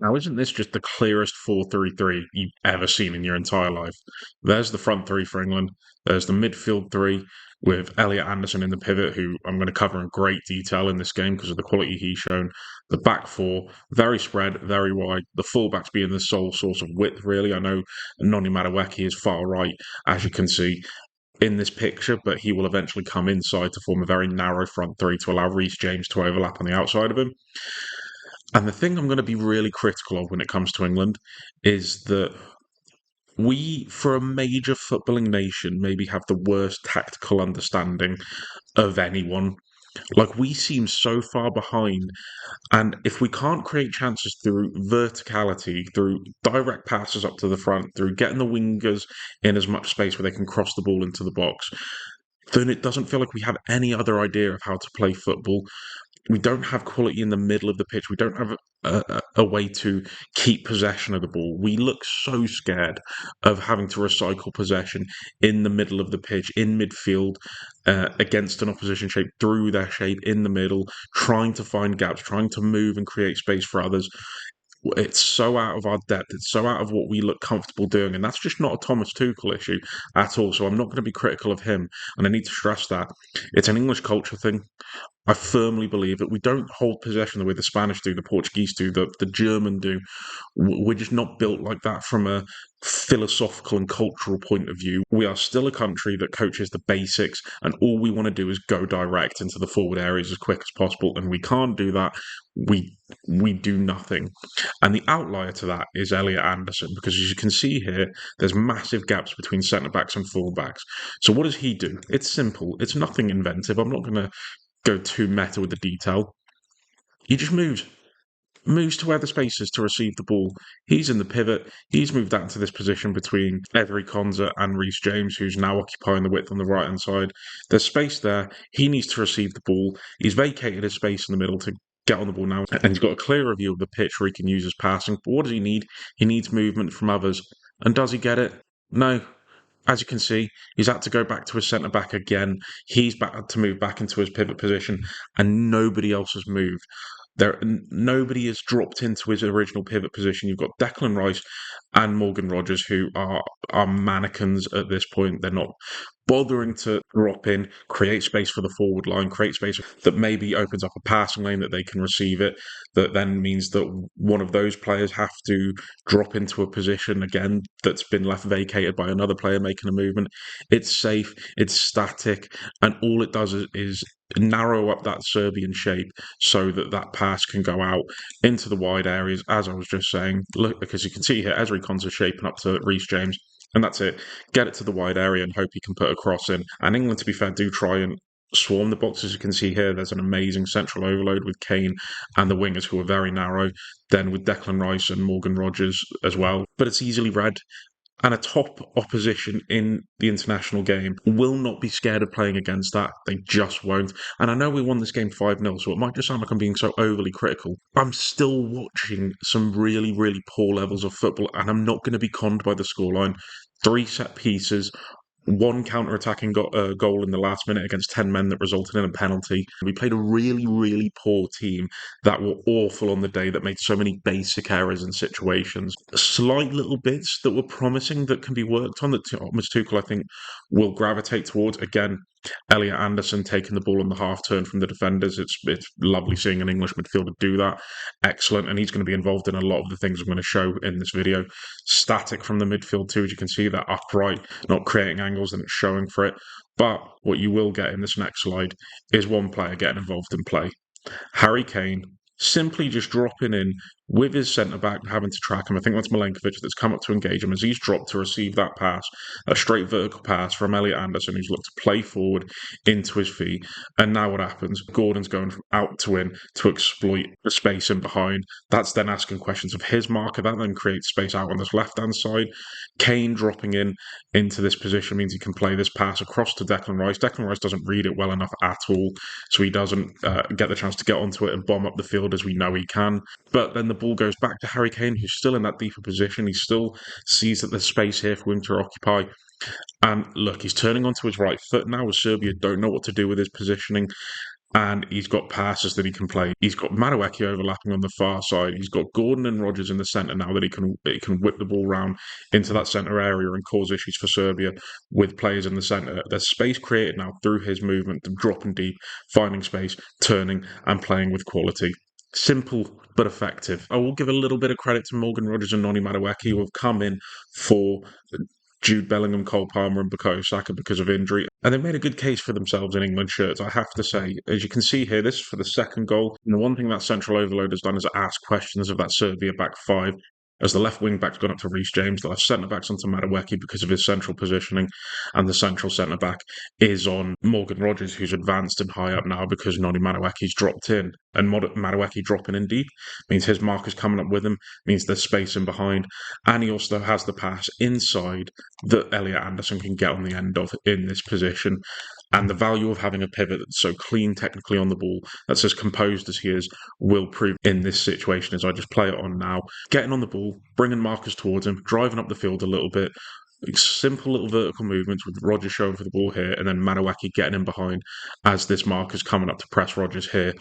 Now, isn't this just the clearest 4-3-3 you've ever seen in your entire life? There's the front three for England. There's the midfield three with Elliot Anderson in the pivot, who I'm going to cover in great detail in this game because of the quality he's shown. The back four, very spread, very wide. The fullbacks being the sole source of width, really. I know Noni Madueke is far right, as you can see in this picture, but he will eventually come inside to form a very narrow front three to allow Reece James to overlap on the outside of him. And the thing I'm going to be really critical of when it comes to England is that we, for a major footballing nation, maybe have the worst tactical understanding of anyone. Like, we seem so far behind. And if we can't create chances through verticality, through direct passes up to the front, through getting the wingers in as much space where they can cross the ball into the box, then it doesn't feel like we have any other idea of how to play football. We don't have quality in the middle of the pitch. We don't have a way to keep possession of the ball. We look so scared of having to recycle possession in the middle of the pitch, in midfield, against an opposition shape, through their shape, in the middle, trying to find gaps, trying to move and create space for others. It's so out of our depth. It's so out of what we look comfortable doing. And that's just not a Thomas Tuchel issue at all. So I'm not going to be critical of him. And I need to stress that. It's an English culture thing. I firmly believe that we don't hold possession the way the Spanish do, the Portuguese do, the German do. We're just not built like that from a philosophical and cultural point of view. We are still a country that coaches the basics, and all we want to do is go direct into the forward areas as quick as possible. And we can't do that. We do nothing. And the outlier to that is Elliot Anderson, because as you can see here, there's massive gaps between centre backs and full backs. So what does he do? It's simple. It's nothing inventive. I'm not going to go too meta with the detail. He just moves to where the space is to receive the ball. He's in the pivot. He's moved that into this position between Ezri Konsa and Reece James, who's now occupying the width on the right-hand side. There's space there. He needs to receive the ball. He's vacated his space in the middle to get on the ball now, and he's got a clearer view of the pitch where he can use his passing. But what does he need? He needs movement from others. And does he get it? No. As you can see, he's had to go back to his centre back again. He's had to move back into his pivot position, and nobody else has moved. Nobody has dropped into his original pivot position. You've got Declan Rice and Morgan Rogers, who are mannequins at this point. They're not bothering to drop in, create space for the forward line, create space that maybe opens up a passing lane that they can receive it. That then means that one of those players have to drop into a position again that's been left vacated by another player making a movement. It's safe, it's static, and all it does is narrow up that Serbian shape so that that pass can go out into the wide areas, as I was just saying. Look, because you can see here, Ezri Konsa shaping up to Reece James, and that's it. Get it to the wide area and hope he can put a cross in. And England, to be fair, do try and swarm the box. As you can see here, there's an amazing central overload with Kane and the wingers, who are very narrow, then with Declan Rice and Morgan Rogers as well. But it's easily read. And a top opposition in the international game will not be scared of playing against that. They just won't. And I know we won this game 5-0, so it might just sound like I'm being so overly critical. I'm still watching some really, really poor levels of football, and I'm not going to be conned by the scoreline. 3 set pieces, one counter-attacking goal in the last minute against 10 men that resulted in a penalty. We played a really, really poor team that were awful on the day, that made so many basic errors in situations. Slight little bits that were promising that can be worked on that Thomas Tuchel, I think, will gravitate towards. Again, Elliot Anderson taking the ball on the half turn from the defenders. It's lovely seeing an English midfielder do that. Excellent. And he's going to be involved in a lot of the things I'm going to show in this video. Static from the midfield too, as you can see, that upright, not creating angles, and it's showing for it. But what you will get in this next slide is one player getting involved in play. Harry Kane simply just dropping in with his centre-back, having to track him. I think that's Milenkovic that's come up to engage him as he's dropped to receive that pass, a straight vertical pass from Elliot Anderson, who's looked to play forward into his feet. And now what happens? Gordon's going from out to in to exploit the space in behind. That's then asking questions of his marker. That then creates space out on this left-hand side. Kane dropping in into this position means he can play this pass across to Declan Rice. Declan Rice doesn't read it well enough at all, so he doesn't get the chance to get onto it and bomb up the field as we know he can. But then the ball goes back to Harry Kane, who's still in that deeper position. He still sees that there's space here for him to occupy. And look, he's turning onto his right foot now, as Serbia don't know what to do with his positioning. and he's got passes that he can play. He's got Madueke overlapping on the far side. He's got Gordon and Rogers in the centre now that he can whip the ball round into that centre area and cause issues for Serbia with players in the centre. There's space created now through his movement, dropping deep, finding space, turning and playing with quality. Simple but effective. I will give a little bit of credit to Morgan Rogers and Noni Madueke, who have come in for Jude Bellingham, Cole Palmer, and Bukayo Saka because of injury. And they've made a good case for themselves in England shirts, I have to say. As you can see here, this is for the second goal. And the one thing that central overload has done is ask questions of that Serbia back five. As the left wing back's gone up to Reece James, the left centre back's onto Madueke because of his central positioning, and the central centre back is on Morgan Rogers, who's advanced and high up now because Noni Madueke's dropped in. And Madueke dropping in deep means his marker's coming up with him, means there's space in behind, and he also has the pass inside that Elliot Anderson can get on the end of in this position. And the value of having a pivot that's so clean technically on the ball, that's as composed as he is, will prove in this situation as I just play it on now. Getting on the ball, bringing markers towards him, driving up the field a little bit, simple little vertical movements with Rogers showing for the ball here, and then Madueke getting in behind as this marker's coming up to press Rogers here.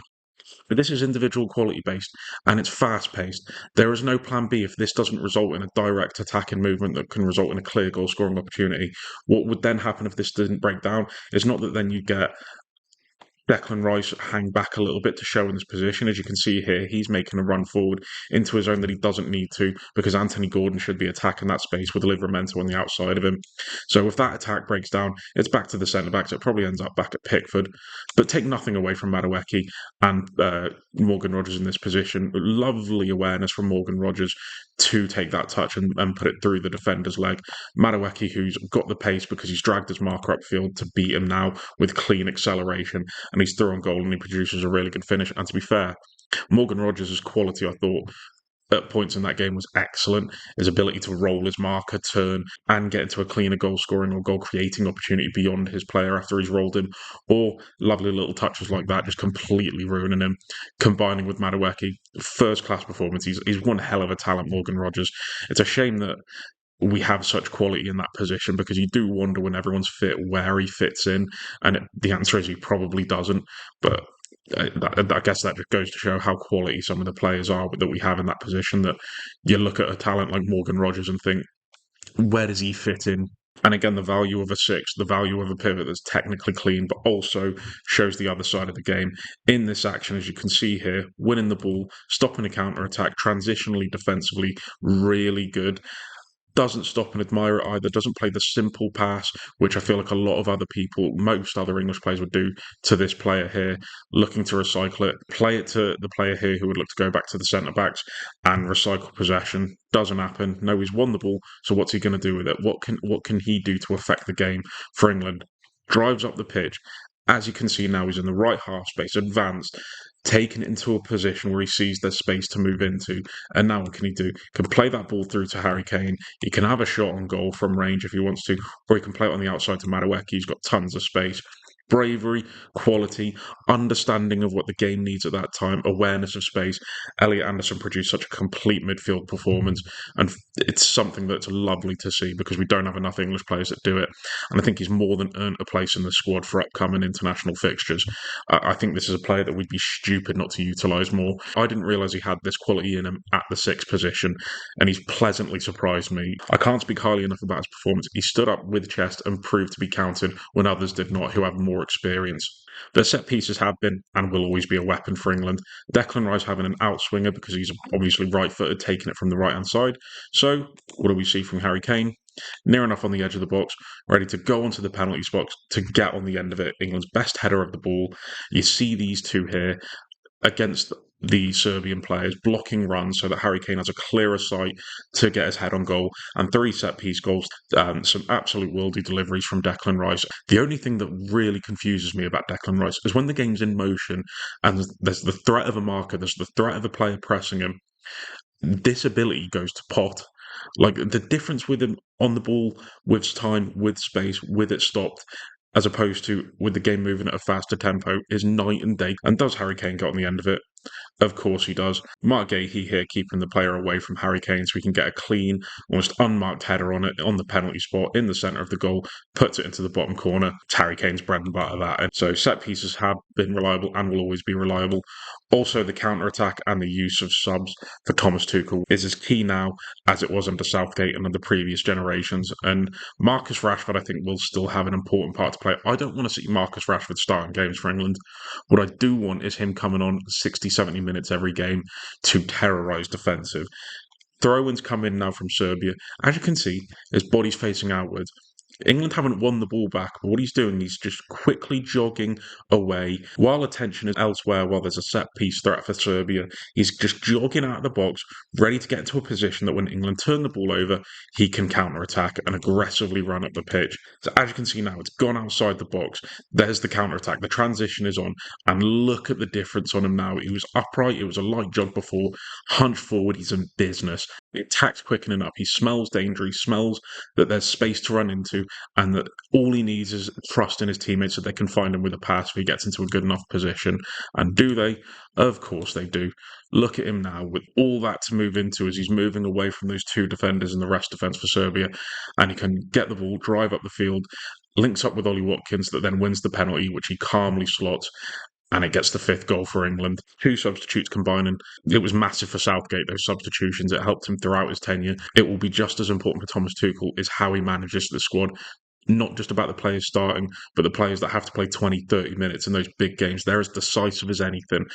But this is individual quality based and it's fast paced. There is no plan B if this doesn't result in a direct attacking movement that can result in a clear goal scoring opportunity. What would then happen if this didn't break down is not that then you get Declan Rice hang back a little bit to show in this position. As you can see here, he's making a run forward into his own that he doesn't need to because Anthony Gordon should be attacking that space with Livramento on the outside of him. So if that attack breaks down, it's back to the centre-backs. It probably ends up back at Pickford. But take nothing away from Madueke and Morgan Rogers in this position. Lovely awareness from Morgan Rogers to take that touch and put it through the defender's leg. Madueke, who's got the pace because he's dragged his marker upfield to beat him now with clean acceleration, and he's through on goal and he produces a really good finish. And to be fair, Morgan Rogers' quality, I thought, at points in that game was excellent. His ability to roll his marker, turn, and get into a cleaner goal scoring or goal creating opportunity beyond his player after he's rolled him, or lovely little touches like that, just completely ruining him. Combining with Madueke, first class performance. He's one hell of a talent, Morgan Rogers. It's a shame that we have such quality in that position because you do wonder when everyone's fit where he fits in, and the answer is he probably doesn't. But I guess that just goes to show how quality some of the players are that we have in that position. That you look at a talent like Morgan Rogers and think, where does he fit in? And again, the value of a six, the value of a pivot that's technically clean, but also shows the other side of the game. In this action, as you can see here, winning the ball, stopping a counter attack, transitionally defensively, really good. Doesn't stop and admire it either, doesn't play the simple pass, which I feel like a lot of other people, most other English players would do to this player here, looking to recycle it, play it to the player here who would look to go back to the centre-backs and recycle possession. Doesn't happen. No, he's won the ball, so what's he going to do with it? What can he do to affect the game for England? Drives up the pitch. As you can see now, he's in the right half space, advanced, taken into a position where he sees there's space to move into. And now what can he do? He can play that ball through to Harry Kane. He can have a shot on goal from range if he wants to, or he can play it on the outside to Madueke. He's got tons of space. Bravery, quality, understanding of what the game needs at that time, awareness of space. Elliot Anderson produced such a complete midfield performance, and it's something that's lovely to see because we don't have enough English players that do it. And I think he's more than earned a place in the squad for upcoming international fixtures. I think this is a player that we'd be stupid not to utilise more. I didn't realise he had this quality in him at the sixth position, and he's pleasantly surprised me. I can't speak highly enough about his performance. He stood up with chest and proved to be counted when others did not, who have more experience. Their set pieces have been and will always be a weapon for England. Declan Rice having an outswinger because he's obviously right-footed, taking it from the right-hand side. So, what do we see from Harry Kane? Near enough on the edge of the box, ready to go onto the penalty box to get on the end of it. England's best header of the ball. You see these two here against the Serbian players, blocking runs so that Harry Kane has a clearer sight to get his head on goal, and 3 set-piece goals, some absolute worldy deliveries from Declan Rice. The only thing that really confuses me about Declan Rice is when the game's in motion and there's the threat of a marker, there's the threat of a player pressing him, this ability goes to pot. Like, the difference with him on the ball, with time, with space, with it stopped, as opposed to with the game moving at a faster tempo, is night and day. And does Harry Kane get on the end of it? Of course he does. Mark Gahey here keeping the player away from Harry Kane so we can get a clean, almost unmarked header on it on the penalty spot in the centre of the goal, puts it into the bottom corner. It's Harry Kane's bread and butter that. And so set pieces have been reliable and will always be reliable. Also, the counter-attack and the use of subs for Thomas Tuchel is as key now as it was under Southgate and under previous generations. And Marcus Rashford, I think, will still have an important part to play. I don't want to see Marcus Rashford starting games for England. What I do want is him coming on 60, 70 minutes every game to terrorise defensive. Throw-ins come in now from Serbia. As you can see, his body's facing outwards. England haven't won the ball back, but what he's doing, he's just quickly jogging away while attention is elsewhere, while there's a set piece threat for Serbia. He's just jogging out of the box, ready to get into a position that when England turn the ball over, he can counter-attack and aggressively run up the pitch. So as you can see now, it's gone outside the box. There's the counter-attack. The transition is on, and look at the difference on him now. He was upright, it was a light jog before, hunched forward, he's in business. The attack's quickening up. He smells danger, he smells that there's space to run into, and that all he needs is trust in his teammates that they can find him with a pass if he gets into a good enough position. And do they? Of course they do. Look at him now with all that to move into as he's moving away from those two defenders in the rest defence for Serbia, and he can get the ball, drive up the field, links up with Ollie Watkins that then wins the penalty, which he calmly slots, and it gets the fifth goal for England. Two substitutes combining. It was massive for Southgate, those substitutions. It helped him throughout his tenure. It will be just as important for Thomas Tuchel is how he manages the squad. Not just about the players starting, but the players that have to play 20, 30 minutes in those big games. They're as decisive as anything,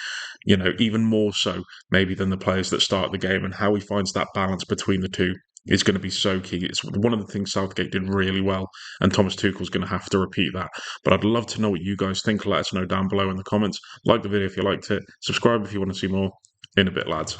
even more so maybe than the players that start the game, and how he finds that balance between the two is going to be so key. It's one of the things Southgate did really well, and Thomas Tuchel's going to have to repeat that. But I'd love to know what you guys think. Let us know down below in the comments. Like the video if you liked it. Subscribe if you want to see more. In a bit, lads.